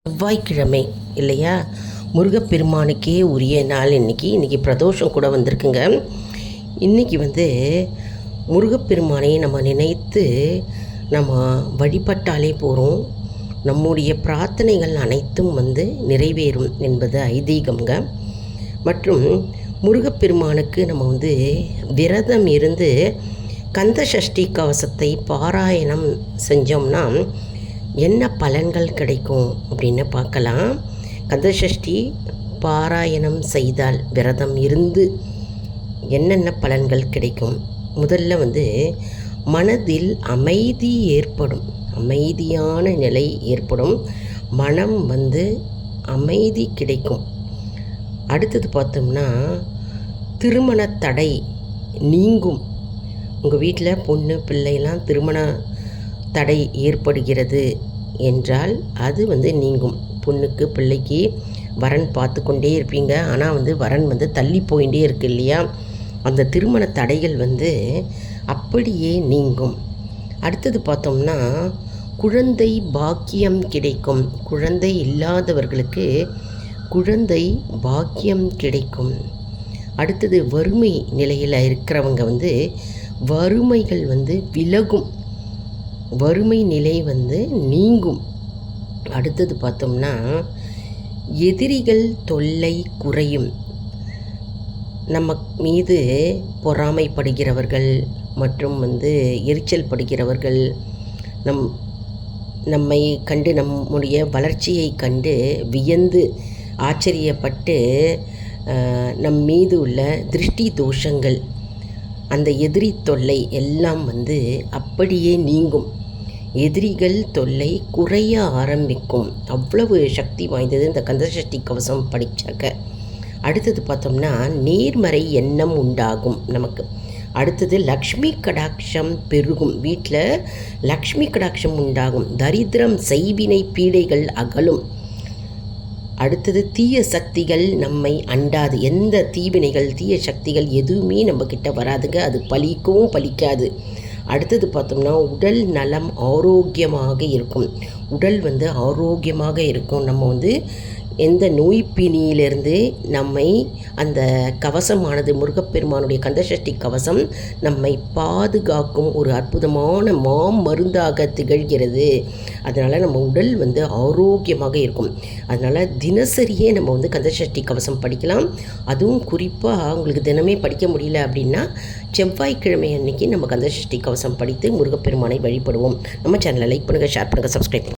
செவ்வாய்க்கிழமை இல்லையா, முருகப்பெருமானுக்கே உரிய நாள் இன்றைக்கி பிரதோஷம் கூட வந்திருக்குங்க. இன்றைக்கி முருகப்பெருமானை நம்ம நினைத்து நம்ம வழிபட்டாலே போகிறோம், நம்முடைய பிரார்த்தனைகள் அனைத்தும் நிறைவேறும் என்பது ஐதீகம்ங்க. மற்றும் முருகப்பெருமானுக்கு நம்ம விரதம் இருந்து கந்த சஷ்டி கவசத்தை பாராயணம் செஞ்சோம்னா என்ன பலன்கள் கிடைக்கும் அப்படின்னு பார்க்கலாம். கந்தசஷ்டி பாராயணம் செய்தால் விரதம் இருந்து என்னென்ன பலன்கள் கிடைக்கும்? முதல்ல மனதில் அமைதி ஏற்படும், அமைதியான நிலை ஏற்படும், மனம் அமைதி கிடைக்கும். அடுத்தது பார்த்தோம்னா திருமண தடை நீங்கும். உங்கள் வீட்டில் பொண்ணு பிள்ளைலாம் திருமண தடை ஏற்படுகிறது என்றால் அது நீங்கும். பொண்ணுக்கு பிள்ளைக்கு வரன் பார்த்து கொண்டே இருப்பீங்க, ஆனால் வரன் தள்ளி போயிட்டே இருக்கு இல்லையா, அந்த திருமண தடைகள் அப்படியே நீங்கும். அடுத்தது பார்த்தோம்னா குழந்தை பாக்கியம் கிடைக்கும். குழந்தை இல்லாதவர்களுக்கு குழந்தை பாக்கியம் கிடைக்கும். அடுத்தது வறுமை நிலையில் இருக்கிறவங்க வறுமைகள் விலகும், வறுமை நிலை நீங்கும். அடுத்தது பார்த்தோம்னா எதிரிகள் தொல்லை குறையும். நம்ம மீது பொறாமைப்படுகிறவர்கள் மற்றும் எரிச்சல் படுகிறவர்கள், நம்மை கண்டு நம்முடைய வளர்ச்சியை கண்டு வியந்து ஆச்சரியப்பட்டு நம் மீது உள்ள திருஷ்டி தோஷங்கள், அந்த எதிரி தொல்லை எல்லாம் அப்படியே நீங்கும். எதிரிகள் தொல்லை குறைய ஆரம்பிக்கும். அவ்வளவு சக்தி வாய்ந்தது இந்த கந்தசஷ்டி கவசம் படித்தாக்க. அடுத்தது பார்த்தோம்னா நேர்மறை எண்ணம் உண்டாகும் நமக்கு. அடுத்தது லக்ஷ்மி கடாட்சம் பெருகும். வீட்டில் லக்ஷ்மி கடாட்சம் உண்டாகும். தரித்திரம் செய்வினை பீடைகள் அகலும். அடுத்தது தீய சக்திகள் நம்மை அண்டாது. எந்த தீவினைகள் தீய சக்திகள் எதுவுமே நம்மக்கிட்ட வராதுங்க, அது பலிக்கவும் பலிக்காது. அடுத்தது பார்த்தோம்னா உடல் நலம் ஆரோக்கியமாக இருக்கும். உடல் ஆரோக்கியமாக இருக்கும். நம்ம எந்த நோய் பிணியிலிருந்து நம்மை அந்த கவசமானது, முருகப்பெருமானுடைய கந்தசஷ்டி கவசம் நம்மை பாதுகாக்கும் ஒரு அற்புதமான மருந்தாக திகழ்கிறது. அதனால் நம்ம உடல் ஆரோக்கியமாக இருக்கும். அதனால் தினசரியே நம்ம கந்தசஷ்டி கவசம் படிக்கலாம். அதுவும் குறிப்பாக உங்களுக்கு தினமே படிக்க முடியல அப்படின்னா செவ்வாய்க்கிழமை அன்னைக்கு நம்ம கந்தசஷ்டி கவசம் படித்து முருகப்பெருமானை வழிபடுவோம். நம்ம சேனலை லைக் பண்ணுங்கள், ஷேர் பண்ணுங்கள், சப்ஸ்கிரைப் பண்ணுங்கள்.